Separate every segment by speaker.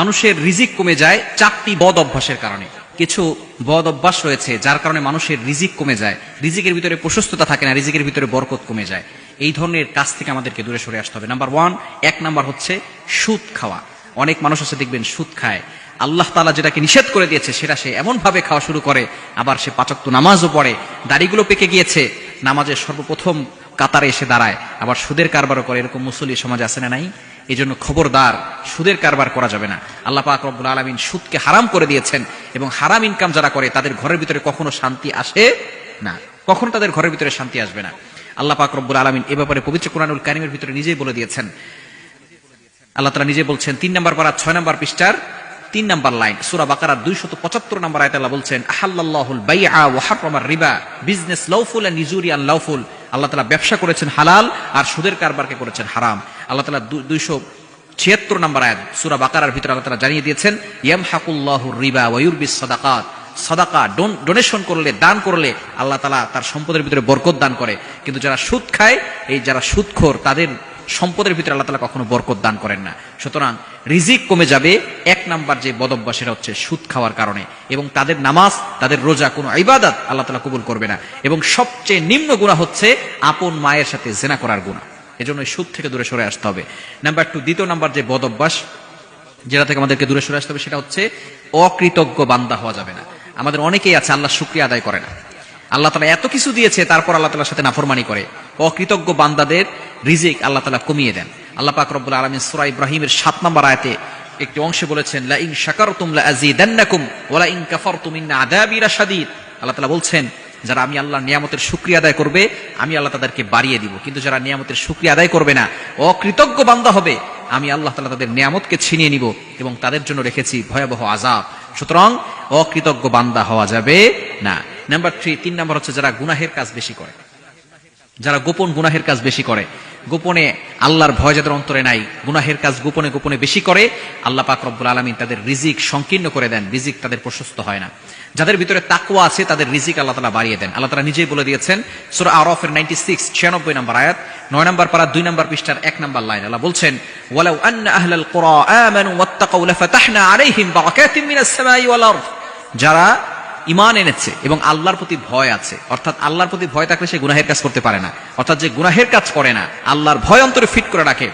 Speaker 1: মানুষের রিজিক কমে যায় চারটি বদ অভ্যাসের কারণে। কিছু বদ অভ্যাস রয়েছে যার কারণে মানুষের রিজিক কমে যায়, রিজিকের ভিতরে প্রশস্ততা থাকে না, রিজিকের ভিতরে বরকত কমে যায়। এই ধরনের কাজ থেকে আমাদেরকে দূরে সরে আসতে হবে। এক নাম্বার হচ্ছে সুদ খাওয়া। অনেক মানুষ আছে দেখবেন সুদ খায়, আল্লাহ তাআলা যেটাকে নিষেধ করে দিয়েছে সেটা সে এমন ভাবে খাওয়া শুরু করে, আবার সে ৫ ওয়াক্ত নামাজও পড়ে, দাড়িগুলো পেকে গিয়েছে, নামাজের সর্বপ্রথম কাতারে এসে দাঁড়ায়, আবার সুদের কারবারও করে। এরকম মুসল্লি সমাজে আছে না নাই? এই জন্য খবরদার, সুদের কারবার করা যাবে না। আল্লাহ পাক রব্বুল আলামিন সুদকে হারাম করে দিয়েছেন, এবং হারাম ইনকাম যারা করে তাদের ঘরের ভিতরে কখনো শান্তি আসে না, কখনো তাদের ঘরের ভিতরে শান্তি আসবে না। আল্লাহ পাক রব্বুল আলামিন এ ব্যাপারে পবিত্র কুরআনুল কারীমের ভিতরে নিজেই বলে দিয়েছেন। আল্লাহ তাআলা নিজে বলছেন ৩ নম্বর পারা ৬ নম্বর পৃষ্ঠার ৩ নম্বর লাইন, সূরা বাকারা ২৭৫ নম্বর আয়াতে আল্লাহ বলছেন, আহাল্লাল্লাহুল বাইআ ওয়া হারামার রিবা, বিজনেস লাউফুল এন্ড ইউজুরি আনলাউফুল। আল্লাহ তাআলা ব্যবসা করেছেন হালাল, আর সুদের কারবারকে করেছেন হারাম। আল্লাহ তাআলা ২৭৬ নম্বর আয়াত সূরা বাকারার ভিতরে আল্লাহ তাআলা জানিয়ে দিয়েছেন, ইয়ামহাকুল্লাহুর রিবা ওয়া ইউরবিস সাদাকাত। সাদাকা ডোনেশন করলে, দান করলে আল্লাহ তাআলা তার সম্পদের ভিতরে বরকত দান করে, কিন্তু যারা সুদ খায়, এই যারা সুদখোর, তাদের সম্পদের ভিতরে আল্লাহ তাআলা কখনো বরকত দান করেন না। সুতরাং রিজিক কমে যাবে এক নাম্বার যে বদঅভ্যাস, সেটা হচ্ছে সুদ খাওয়ার কারণে, এবং তাদের নামাজ, তাদের রোজা, কোনো ইবাদত আল্লাহ তাআলা কবুল করবে না। এবং সবচেয়ে নিম্ন গুনাহ হচ্ছে আপন মায়ের সাথে জিনা করার গুনাহ। এজন্য সুদ থেকে দূরে সরে আসতে হবে। নাম্বার 2, দ্বিতীয় নাম্বার যে বদঅভ্যাস যেটা থেকে আমাদেরকে দূরে সরে আসতে হবে, সেটা হচ্ছে অকৃতজ্ঞ বান্দা হওয়া যাবে না। আমাদের অনেকেই আছে আল্লাহ শুকরিয়া আদায় করে না। আল্লাহ তাআলা এত কিছু দিয়েছে, তারপর আল্লাহ তাআলার সাথে নাফরমানি করে। অকৃতজ্ঞ বান্দাদের রিজিক আল্লাহ তাআলা কমিয়ে দেন। আল্লাহ পাক রব্বুল আলামিন সূরা ইব্রাহিমের ৭ নম্বর আয়াতে একটি অংশে বলেছেন, লা ইন শাকারতুম লা আযীদান্নাকুম ওয়া লা ইন কাফারতুম ইন্না আযাবি লাশাদীদ। আল্লাহ তাআলা বলছেন, যারা আমি আল্লাহর নিয়ামতের শুকরিয়া আদায় করবে, আমি আল্লাহ তাদেরকে বাড়িয়ে দিব, কিন্তু যারা নিয়ামতের শুকরিয়া আদায় করবে না, অকৃতজ্ঞ বান্দা হবে, আমি আল্লাহ তাআলা তাদের নিয়ামতকে ছিনিয়ে নিব, এবং তাদের জন্য রেখেছি ভয়াবহ আযাব। সুতরাং অকৃতজ্ঞ বান্দা হওয়া যাবে না। নাম্বার 3 নম্বর হচ্ছে যারা গুনাহের কাজ বেশি করে, যারা গোপন গুনাহের কাজ বেশি করে, গোপনে আল্লাহর ভয় যাদের অন্তরে নাই, গুনাহের কাজ গোপনে গোপনে বেশি করে, আল্লাহ পাক রব্বুল আলামিন তাদের রিজিক সংকীর্ণ করে দেন, রিজিক তাদের প্রশস্ত হয় না। যাদের ভিতরে তাকওয়া আছে তাদের রিজিক আল্লাহ তাআলা বাড়িয়ে দেন। আল্লাহ তাআলা নিজেই বলে দিয়েছেন সূরা আরাফের 96 নম্বর আয়াত, 9 নম্বর পারা 2 নম্বর পৃষ্ঠার 1 নম্বর লাইন। আল্লাহ বলছেন, ওয়ালাউ আন্না আহলাল কুরা আমানু ওয়াত্তাকাউ লাফাতাহনা আলাইহিম বারাকাতিম মিনাস সামাই ওয়াল আরদ। যারা ঈমান এনেছে এবং আল্লাহর প্রতি ভয় আছে, অর্থাৎ আল্লাহর প্রতি ভয় থাকলে সে গুনাহের কাজ করতে পারে না, অর্থাৎ যে গুনাহের কাজ করে না, আল্লাহর ভয় অন্তরে ফিট করে রাখে,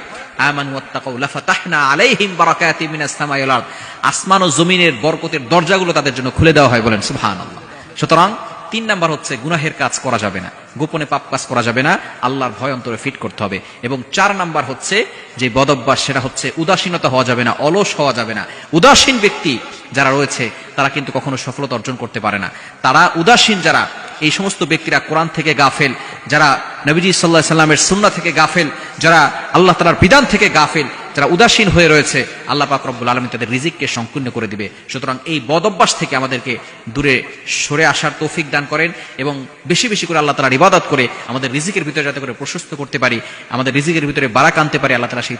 Speaker 1: আমানু ওয়াত্তাকাউ লাফাতাহনা আলাইহিম বারাকাতিম মিনাস সামাই ওয়াল আরদ, আসমান ও জমিনের বরকতের দরজাগুলো তাদের জন্য খুলে দেওয়া হয়, বলেন সুবহানাল্লাহ। সুতরাং 3 নাম্বার হচ্ছে গুনাহের কাজ করা যাবে না, গোপনে পাপ কাজ করা যাবে না, আল্লাহর ভয় অন্তরে ফিট করতে হবে। এবং 4 নাম্বার হচ্ছে যে বদঅভ্যাস, সেটা হচ্ছে উদাসীনতা হওয়া যাবে না, অলস হওয়া যাবে না। উদাসীন ব্যক্তি যারা রয়েছে তারা কিন্তু কখনো সফলতা অর্জন করতে পারে না। তারা উদাসীন যারা, এই সমস্ত ব্যক্তিরা কোরআন থেকে গাফেল, যারা নবীজি সাল্লাল্লাহু আলাইহি সাল্লামের সুন্নাহ থেকে গাফেল, যারা আল্লাহ তাআলার বিধান থেকে গাফেল, যারা উদাসীন হয়ে রয়েছে, আল্লাহ পাক রব্বুল আলামিন তাদের রিজিককে সংকীর্ণ করে দিবে। সুতরাং এই বদঅভ্যাস থেকে আমাদেরকে দূরে সরে আসার তৌফিক দান করেন, এবং বেশি বেশি করে আল্লাহ তাআলার ইবাদত করে আমাদের রিজিকের ভিতরে যাতে করে প্রশস্ত করতে পারি, আমাদের রিজিকের ভিতরে বারাকা আনতে পারি, আল্লাহ তাআলা সেই